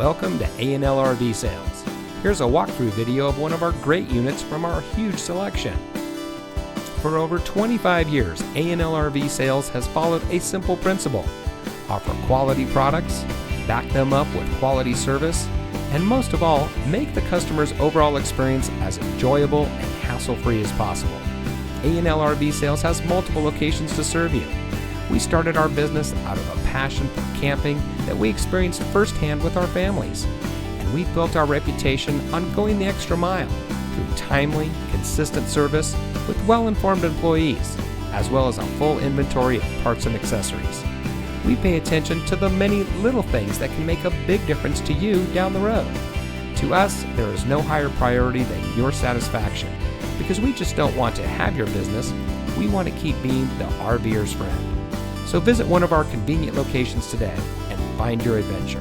Welcome to A&L RV Sales. Here's a walkthrough video of one of our great units from our huge selection. For over 25 years, A&L RV Sales has followed a simple principle: offer quality products, back them up with quality service, and most of all, make the customer's overall experience as enjoyable and hassle-free as possible. A&L RV Sales has multiple locations to serve you. We started our business out of a passion for camping that we experienced firsthand with our families. And we've built our reputation on going the extra mile through timely, consistent service with well-informed employees, as well as a full inventory of parts and accessories. We pay attention to the many little things that can make a big difference to you down the road. To us, there is no higher priority than your satisfaction, because we just don't want to have your business, we want to keep being the RVer's friend. So visit one of our convenient locations today and find your adventure.